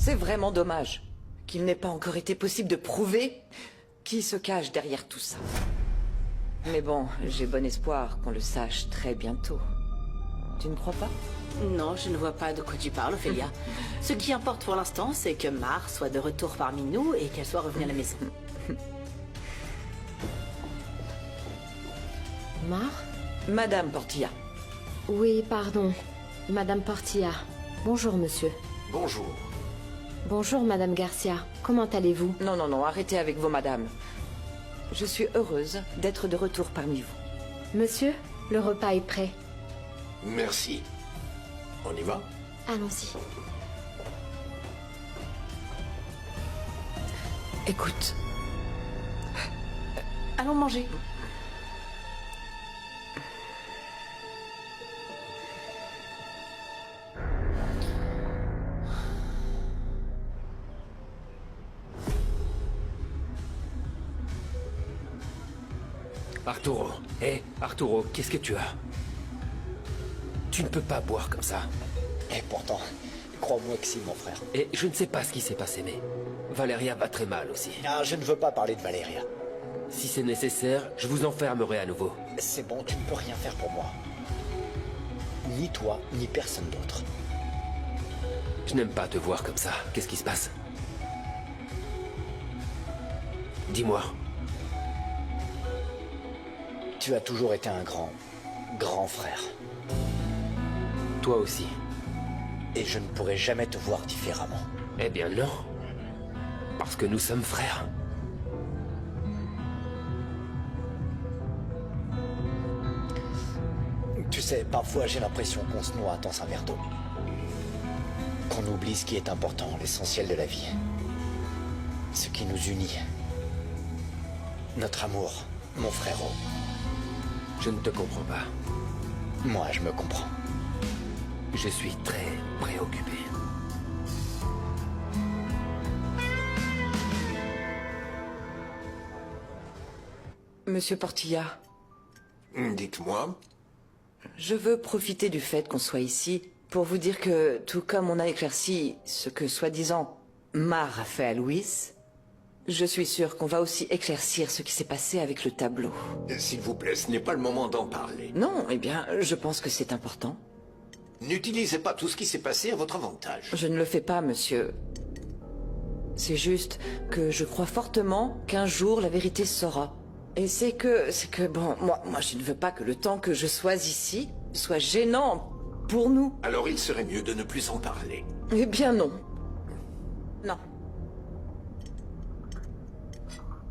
C'est vraiment dommage qu'il n'ait pas encore été possible de prouver qui se cache derrière tout ça. Mais bon, j'ai bon espoir qu'on le sache très bientôt. Tu ne crois pas? Non, je ne vois pas de quoi tu parles, Ophélia. Ce qui importe pour l'instant, c'est que Mar soit de retour parmi nous et qu'elle soit revenue à la maison. Mar? Madame Portilla. Oui, pardon. Madame Portilla. Bonjour, monsieur. Bonjour. Bonjour, Madame Garcia. Comment allez-vous? Non, non, non, arrêtez avec vos madames. Je suis heureuse d'être de retour parmi vous. Monsieur, le repas est prêt. Merci. On y va? Allons-y. Écoute, Allons manger. Arturo, Arturo, qu'est-ce que tu as? Tu ne peux pas boire comme ça. Et pourtant, crois-moi que si, mon frère. Et je ne sais pas ce qui s'est passé, mais Valeria va très mal aussi. Ah, je ne veux pas parler de Valéria. Si c'est nécessaire, je vous enfermerai à nouveau. C'est bon, tu ne peux rien faire pour moi. Ni toi, ni personne d'autre. Je n'aime pas te voir comme ça. Qu'est-ce qui se passe? Dis-moi. Tu as toujours été un grand frère. Toi aussi. Et je ne pourrai jamais te voir différemment. Eh bien non. Parce que nous sommes frères. Tu sais, parfois j'ai l'impression qu'on se noie dans un verre d'eau. Qu'on oublie ce qui est important, l'essentiel de la vie. Ce qui nous unit. Notre amour, mon frérot. Je ne te comprends pas. Moi, je me comprends. Je suis très préoccupé. Monsieur Portilla, Dites-moi. je veux profiter du fait qu'on soit ici pour vous dire que, tout comme on a éclairci ce que, soi-disant, Mar a fait à Louis, je suis sûre qu'on va aussi éclaircir ce qui s'est passé avec le tableau. S'il vous plaît, ce n'est pas le moment d'en parler. Non, eh bien, je pense que c'est important. N'utilisez pas tout ce qui s'est passé à votre avantage. Je ne le fais pas, monsieur. C'est juste que je crois fortement qu'un jour la vérité saura. Et c'est que, bon, moi, je ne veux pas que le temps que je sois ici soit gênant pour nous. Alors il serait mieux de ne plus en parler. Eh bien non. Non.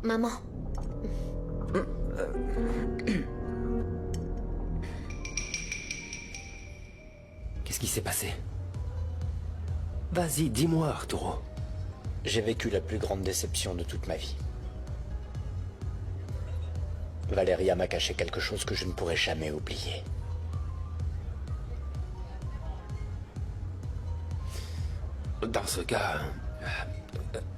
Maman. Qu'est-ce qui s'est passé? Vas-y, dis-moi, Arturo. J'ai vécu la plus grande déception de toute ma vie. Valéria m'a caché quelque chose que je ne pourrai jamais oublier. Dans ce cas,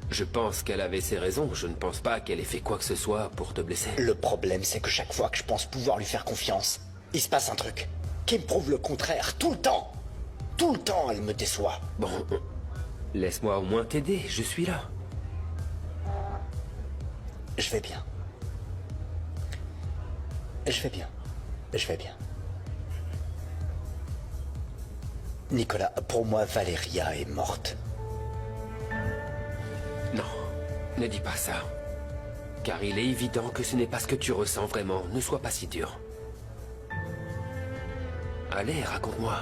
je pense qu'elle avait ses raisons. Je ne pense pas qu'elle ait fait quoi que ce soit pour te blesser. Le problème, c'est que chaque fois que je pense pouvoir lui faire confiance, il se passe un truc qui me prouve le contraire, tout le temps. Tout le temps, elle me déçoit. Bon, laisse-moi au moins t'aider, je suis là. Je vais bien. Je vais bien. Je vais bien. Nicolas, pour moi, Valéria est morte. Non, ne dis pas ça. Car il est évident que ce n'est pas ce que tu ressens vraiment. Ne sois pas si dur. Allez, raconte-moi.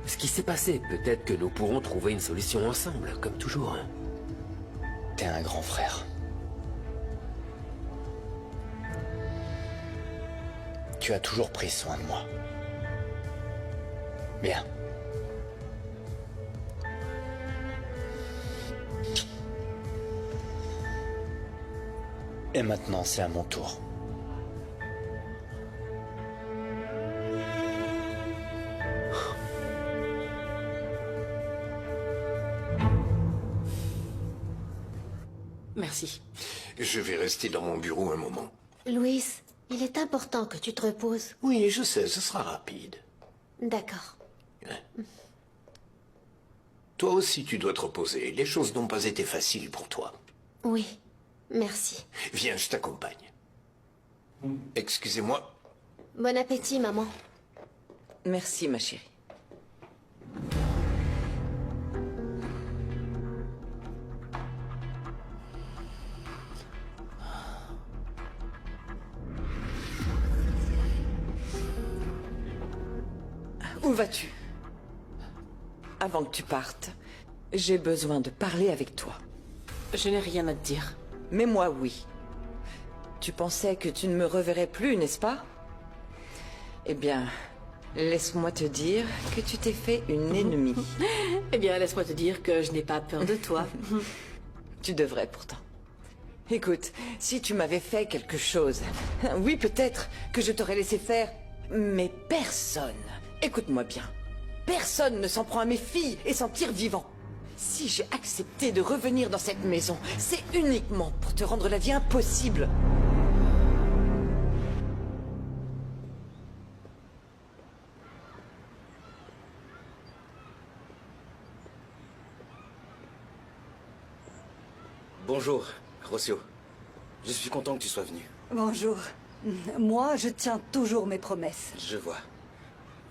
Ce qui s'est passé, peut-être que nous pourrons trouver une solution ensemble, comme toujours. T'es un grand frère. Tu as toujours pris soin de moi. Bien. Et maintenant, c'est à mon tour. Merci. Je vais rester dans mon bureau un moment. Louis, il est important que tu te reposes. Oui, je sais, ce sera rapide. D'accord. Toi aussi, tu dois te reposer. Les choses n'ont pas été faciles pour toi. Oui, merci. Viens, je t'accompagne. Excusez-moi. Bon appétit, maman. Merci, ma chérie. Où vas-tu? Avant que tu partes, j'ai besoin de parler avec toi. Je n'ai rien à te dire. Mais moi, oui. Tu pensais que tu ne me reverrais plus, n'est-ce pas? Eh bien, laisse-moi te dire que tu t'es fait une ennemie. Eh bien, laisse-moi te dire que je n'ai pas peur de toi. Tu devrais pourtant. Écoute, si tu m'avais fait quelque chose, oui, peut-être que je t'aurais laissé faire, mais personne, écoute-moi bien, personne ne s'en prend à mes filles et s'en tire vivant. Si j'ai accepté de revenir dans cette maison, c'est uniquement pour te rendre la vie impossible. Bonjour, Rossio. Je suis content que tu sois venu. Bonjour. Moi, je tiens toujours mes promesses. Je vois.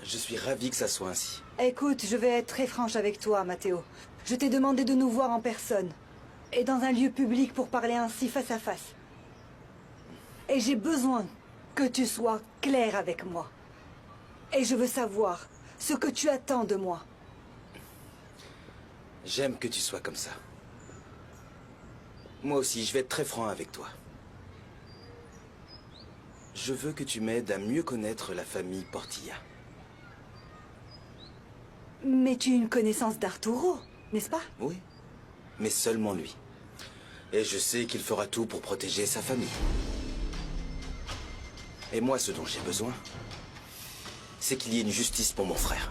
Je suis ravi que ça soit ainsi. Écoute, je vais être très franche avec toi, Matteo. Je t'ai demandé de nous voir en personne. Et dans un lieu public pour parler ainsi face à face. Et j'ai besoin que tu sois clair avec moi. Et je veux savoir ce que tu attends de moi. J'aime que tu sois comme ça. Moi aussi, je vais être très franc avec toi. Je veux que tu m'aides à mieux connaître la famille Portilla. Mais tu as une connaissance d'Arturo, n'est-ce pas? Oui, mais seulement lui. Et je sais qu'il fera tout pour protéger sa famille. Et moi, ce dont j'ai besoin, c'est qu'il y ait une justice pour mon frère.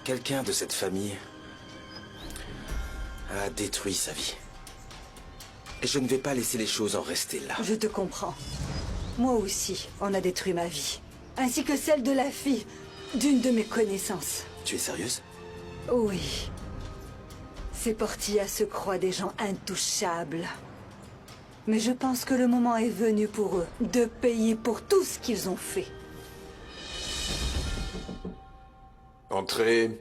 Quelqu'un de cette famille a détruit sa vie. Et je ne vais pas laisser les choses en rester là. Je te comprends. Moi aussi, on a détruit ma vie. Ainsi que celle de la fille d'une de mes connaissances. Tu es sérieuse? Oui. Ces Portilla se croient des gens intouchables. Mais je pense que le moment est venu pour eux de payer pour tout ce qu'ils ont fait. Entrez.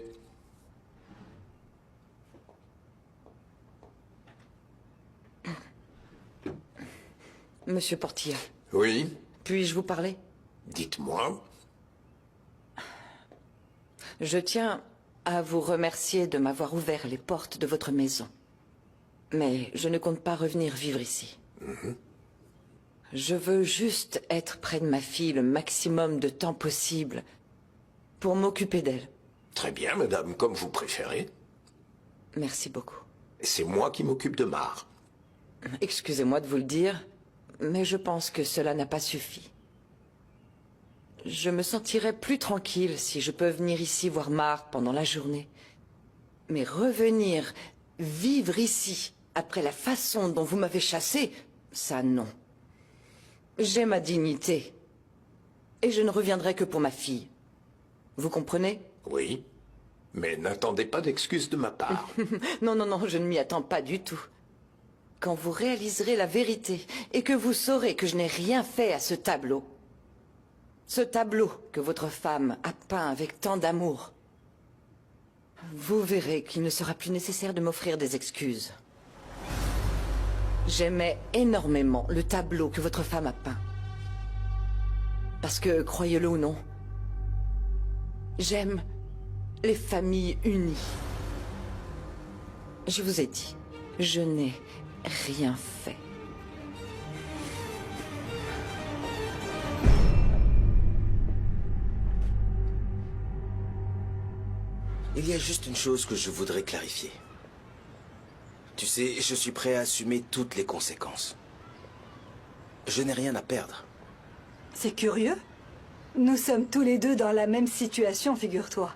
Monsieur Portilla, Oui, puis-je vous parler? dites-moi. Je tiens à vous remercier de m'avoir ouvert les portes de votre maison. Mais je ne compte pas revenir vivre ici. Je veux juste être près de ma fille le maximum de temps possible pour m'occuper d'elle. Très bien, madame, comme vous préférez. Merci beaucoup. C'est moi qui m'occupe de Mar. Excusez-moi de vous le dire, mais je pense que cela n'a pas suffi. Je me sentirais plus tranquille si je peux venir ici voir Mar pendant la journée. Mais revenir vivre ici, après la façon dont vous m'avez chassé, ça non. J'ai ma dignité. Et je ne reviendrai que pour ma fille. Vous comprenez? Oui, mais n'attendez pas d'excuses de ma part. Non, non, non, je ne m'y attends pas du tout. Quand vous réaliserez la vérité et que vous saurez que je n'ai rien fait à ce tableau que votre femme a peint avec tant d'amour, vous verrez qu'il ne sera plus nécessaire de m'offrir des excuses. J'aimais énormément le tableau que votre femme a peint. Parce que, croyez-le ou non, j'aime les familles unies. Je vous ai dit, je n'ai rien fait. Il y a juste une chose que je voudrais clarifier. Tu sais, je suis prêt à assumer toutes les conséquences. Je n'ai rien à perdre. C'est curieux. Nous sommes tous les deux dans la même situation, figure-toi.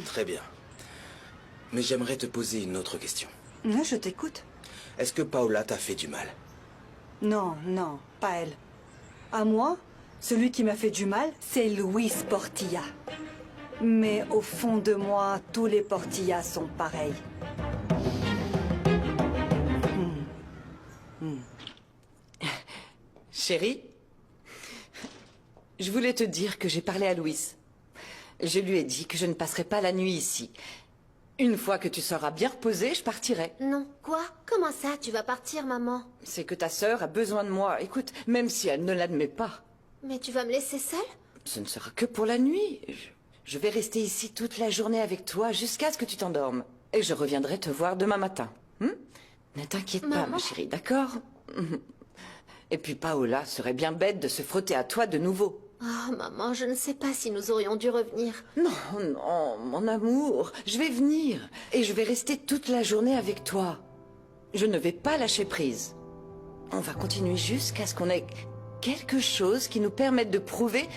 Très bien. Mais j'aimerais te poser une autre question. Je t'écoute. Est-ce que Paola t'a fait du mal? Non, non, pas elle. À moi, celui qui m'a fait du mal, c'est Luis Portilla. Mais au fond de moi, tous les Portillas sont pareils. Chérie, je voulais te dire que j'ai parlé à Louis. Je lui ai dit que je ne passerai pas la nuit ici. Une fois que tu seras bien reposée, je partirai. Non. Quoi? Comment ça, tu vas partir, maman? C'est que ta sœur a besoin de moi. Écoute, même si elle ne l'admet pas, Mais tu vas me laisser seule? ce ne sera que pour la nuit. Je vais rester ici toute la journée avec toi jusqu'à ce que tu t'endormes. Et je reviendrai te voir demain matin. Ne t'inquiète pas, Maman. ma chérie, d'accord? Et puis Paola serait bien bête de se frotter à toi de nouveau. Oh, maman, je ne sais pas si nous aurions dû revenir. Non, non, mon amour, je vais venir. Et je vais rester toute la journée avec toi. Je ne vais pas lâcher prise. On va continuer jusqu'à ce qu'on ait quelque chose qui nous permette de prouver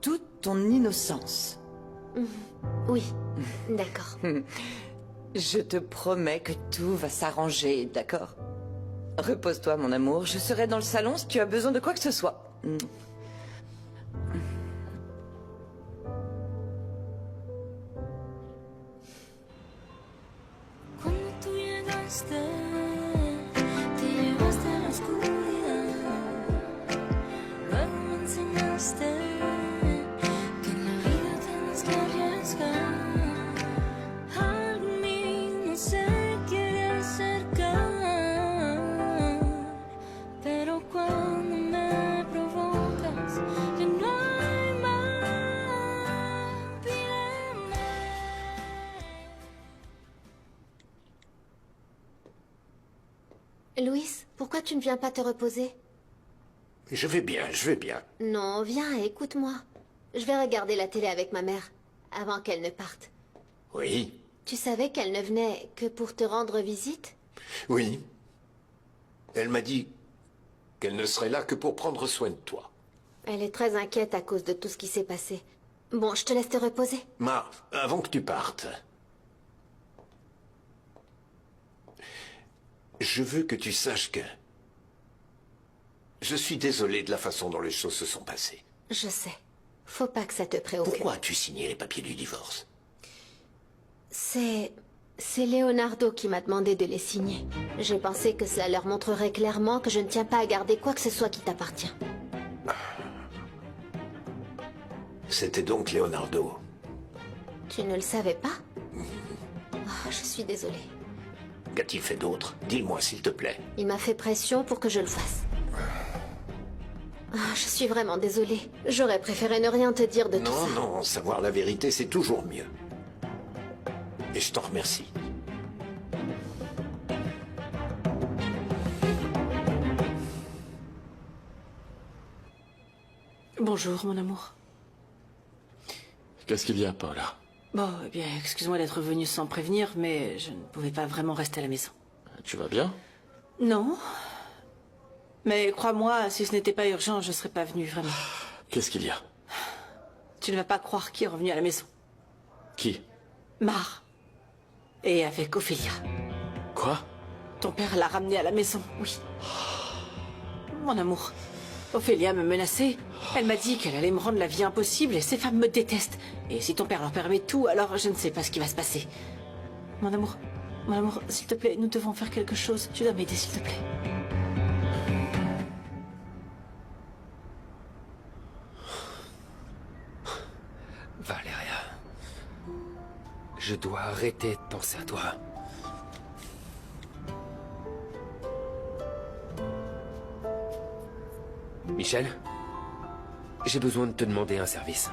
toute ton innocence. Oui, d'accord. Je te promets que tout va s'arranger, d'accord? Repose-toi, mon amour. Je serai dans le salon si tu as besoin de quoi que ce soit. Cuando tú llegaste, te llevaste a la oscuridad. Luego me enseñaste que en la vida tienes que arriesgar. Algo en mí no se quiere acercar, pero cuando me provocas, ya no hay más. Pídeme. Louis, pourquoi tu ne viens pas te reposer? Je vais bien, je vais bien. Non, viens, écoute-moi. Je vais regarder la télé avec ma mère, avant qu'elle ne parte. Oui, Tu savais qu'elle ne venait que pour te rendre visite? oui. Elle m'a dit qu'elle ne serait là que pour prendre soin de toi. Elle est très inquiète à cause de tout ce qui s'est passé. Bon, je te laisse te reposer. Ma, avant que tu partes, je veux que tu saches que je suis désolé de la façon dont les choses se sont passées. Je sais. Faut pas que ça te préoccupe. Pourquoi as-tu signé les papiers du divorce? C'est Leonardo qui m'a demandé de les signer. J'ai pensé que cela leur montrerait clairement que je ne tiens pas à garder quoi que ce soit qui t'appartient. C'était donc Leonardo. Tu ne le savais pas? Oh, je suis désolée. Qu'a-t-il fait d'autre? Dis-moi, s'il te plaît. Il m'a fait pression pour que je le fasse. Ah, je suis vraiment désolée. J'aurais préféré ne rien te dire de tout Non, ça. non, savoir la vérité, c'est toujours mieux. Et je t'en remercie. Bonjour, mon amour. Qu'est-ce qu'il y a, Paola? Bon, eh bien, excuse-moi d'être venue sans prévenir, mais je ne pouvais pas vraiment rester à la maison. Tu vas bien? Non. Mais crois-moi, si ce n'était pas urgent, je ne serais pas venue, vraiment. Qu'est-ce qu'il y a? Tu ne vas pas croire qui est revenu à la maison. Qui? Mar. Et avec Ophélia. Quoi? Ton père l'a ramenée à la maison, oui. Mon amour. Ophélia me menaçait. Elle m'a dit qu'elle allait me rendre la vie impossible et ces femmes me détestent. Et si ton père leur permet tout, alors je ne sais pas ce qui va se passer. Mon amour, s'il te plaît, nous devons faire quelque chose. Tu dois m'aider, s'il te plaît. Valéria, je dois arrêter de penser à toi. Michel, j'ai besoin de te demander un service.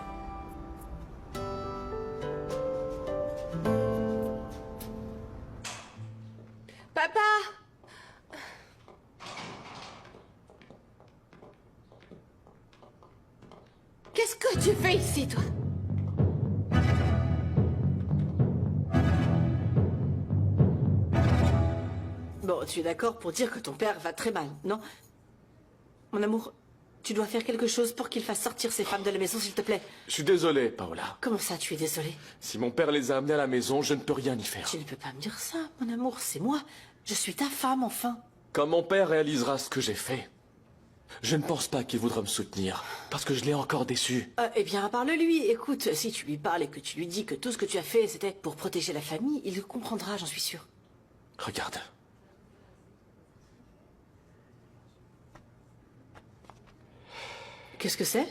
Papa! Qu'est-ce que tu fais ici, toi? Bon, tu es d'accord pour dire que ton père va très mal, non? Mon amour, tu dois faire quelque chose pour qu'il fasse sortir ces femmes de la maison, s'il te plaît. Je suis désolé, Paola. Comment ça, tu es désolé? Si mon père les a amenés à la maison, je ne peux rien y faire. Tu ne peux pas me dire ça, mon amour, c'est moi. Je suis ta femme, enfin. Quand mon père réalisera ce que j'ai fait, Je ne pense pas qu'il voudra me soutenir, parce que je l'ai encore déçu. Eh bien, parle-lui. Écoute, si tu lui parles et que tu lui dis que tout ce que tu as fait, c'était pour protéger la famille, il le comprendra, j'en suis sûre. Regarde. Qu'est-ce que c'est?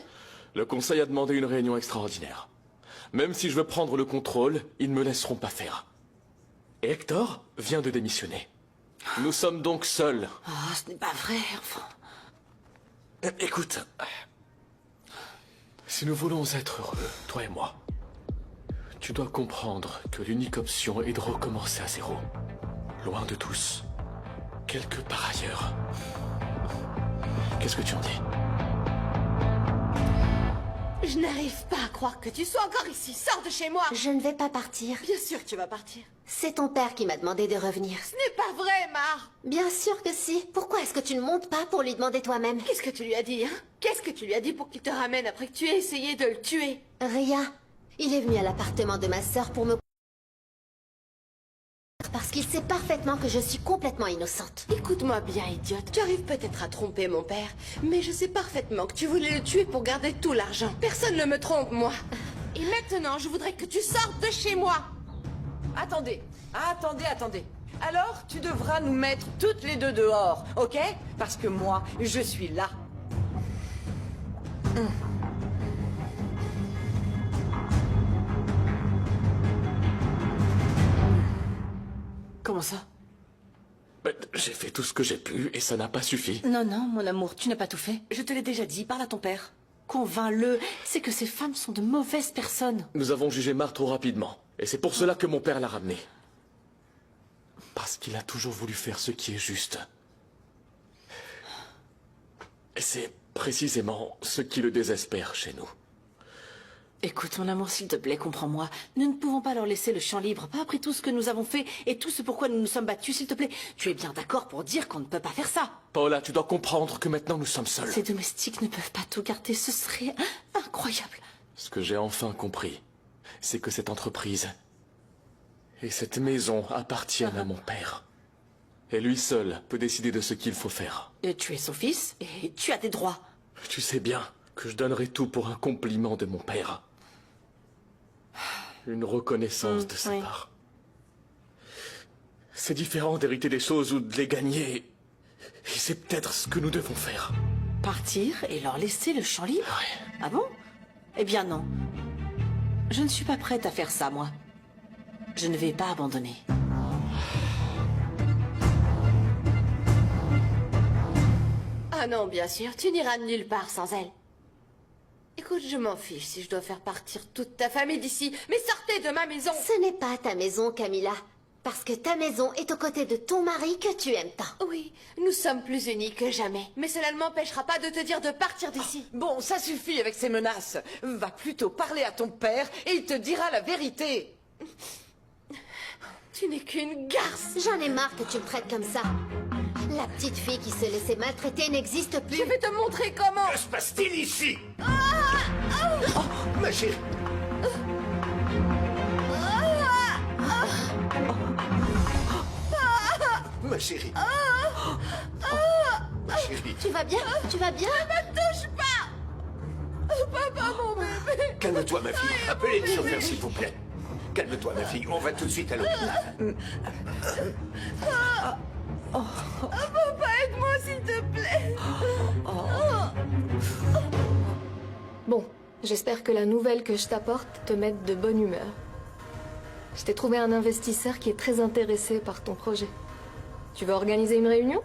Le conseil a demandé une réunion extraordinaire. Même si je veux prendre le contrôle, ils ne me laisseront pas faire. Et Hector vient de démissionner. Nous sommes donc seuls. Ah, ce n'est pas vrai, enfin. Écoute, si nous voulons être heureux, toi et moi, tu dois comprendre que l'unique option est de recommencer à zéro. Loin de tous. Quelque part ailleurs. Qu'est-ce que tu en dis? Je n'arrive pas à croire que tu sois encore ici. Sors de chez moi. Je ne vais pas partir. Bien sûr que tu vas partir. C'est ton père qui m'a demandé de revenir. Ce n'est pas vrai, Mar. Bien sûr que si. Pourquoi est-ce que tu ne montes pas pour lui demander toi-même? Qu'est-ce que tu lui as dit, hein? Qu'est-ce que tu lui as dit pour qu'il te ramène après que tu aies essayé de le tuer? Rien. Il est venu à l'appartement de ma sœur pour me... parce qu'il sait parfaitement que je suis complètement innocente. Écoute-moi bien, idiote. Tu arrives peut-être à tromper mon père, mais je sais parfaitement que tu voulais le tuer pour garder tout l'argent. Personne ne me trompe, moi. Et maintenant, je voudrais que tu sortes de chez moi. Attendez, attendez. Alors, tu devras nous mettre toutes les deux dehors, ok? Parce que moi, je suis là. Comment ça? J'ai fait tout ce que j'ai pu et ça n'a pas suffi. Non, non, mon amour, tu n'as pas tout fait. Je te l'ai déjà dit, parle à ton père. Convainc-le, c'est que ces femmes sont de mauvaises personnes. Nous avons jugé Mar trop rapidement. Et c'est pour cela que mon père l'a ramené. Parce qu'il a toujours voulu faire ce qui est juste. Et c'est précisément ce qui le désespère chez nous. Écoute, mon amour, s'il te plaît, comprends-moi. Nous ne pouvons pas leur laisser le champ libre, pas après tout ce que nous avons fait et tout ce pourquoi nous nous sommes battus, s'il te plaît. Tu es bien d'accord pour dire qu'on ne peut pas faire ça? Paola, tu dois comprendre que maintenant nous sommes seuls. Ces domestiques ne peuvent pas tout garder, ce serait incroyable. Ce que j'ai enfin compris, c'est que cette entreprise et cette maison appartiennent à mon père. Et lui seul peut décider de ce qu'il faut faire. Et tu es son fils et tu as des droits. Tu sais bien que je donnerai tout pour un compliment de mon père. Une reconnaissance de sa part. C'est différent d'hériter des choses ou de les gagner. Et c'est peut-être ce que nous devons faire. Partir et leur laisser le champ libre? Ouais. Ah bon? Eh bien non. Je ne suis pas prête à faire ça, moi. Je ne vais pas abandonner. Ah non, bien sûr, tu n'iras nulle part sans elle. Écoute, je m'en fiche si je dois faire partir toute ta famille d'ici, mais sortez de ma maison! Ce n'est pas ta maison, Camilla. Parce que ta maison est aux côtés de ton mari que tu aimes tant. Oui, nous sommes plus unis que jamais. Mais cela ne m'empêchera pas de te dire de partir d'ici. Bon, ça suffit avec ces menaces. Va plutôt parler à ton père et il te dira la vérité. Tu n'es qu'une garce. J'en ai marre que tu me traites comme ça. La petite fille qui se laissait maltraiter n'existe plus. Je vais te montrer comment. Que se passe-t-il ici? Ma chérie. Ma chérie. Ma chérie. Tu vas bien? Tu vas bien? Ne me touche pas. Papa, mon bébé. Calme-toi, ma fille. Appelez le chauffeur, s'il vous plaît. Calme-toi, ma fille. On va tout de suite à l'hôpital. Papa, aide-moi, s'il te plaît. Bon, j'espère que la nouvelle que je t'apporte te mette de bonne humeur. Je t'ai trouvé un investisseur qui est très intéressé par ton projet. Tu veux organiser une réunion?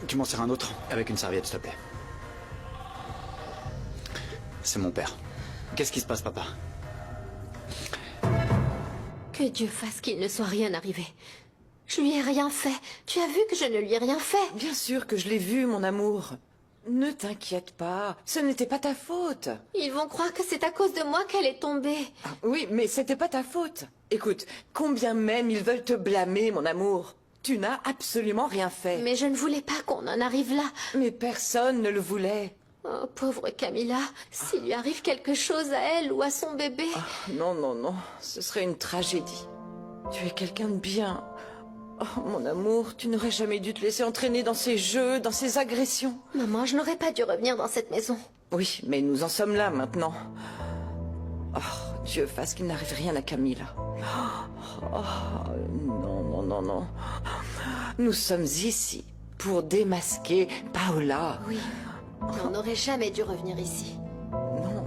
Tu m'en sers un autre, avec une serviette, s'il te plaît. C'est mon père. Qu'est-ce qui se passe, papa? Que Dieu fasse qu'il ne soit rien arrivé. Je lui ai rien fait. Tu as vu que je ne lui ai rien fait. Bien sûr que je l'ai vu, mon amour. Ne t'inquiète pas, ce n'était pas ta faute. Ils vont croire que c'est à cause de moi qu'elle est tombée. Ah, oui, mais c'était pas ta faute. Écoute, combien même ils veulent te blâmer, mon amour, tu n'as absolument rien fait. Mais je ne voulais pas qu'on en arrive là. Mais personne ne le voulait. Oh, pauvre Camilla, s'il lui arrive quelque chose à elle ou à son bébé... Non, non, non, ce serait une tragédie. Tu es quelqu'un de bien. Oh, mon amour, tu n'aurais jamais dû te laisser entraîner dans ces jeux, dans ces agressions. Maman, je n'aurais pas dû revenir dans cette maison. Oui, mais nous en sommes là maintenant. Oh, Dieu fasse qu'il n'arrive rien à Camilla. Oh, non, non, non, non. Nous sommes ici pour démasquer Paola. Oui, mais on n'aurait jamais dû revenir ici. Non.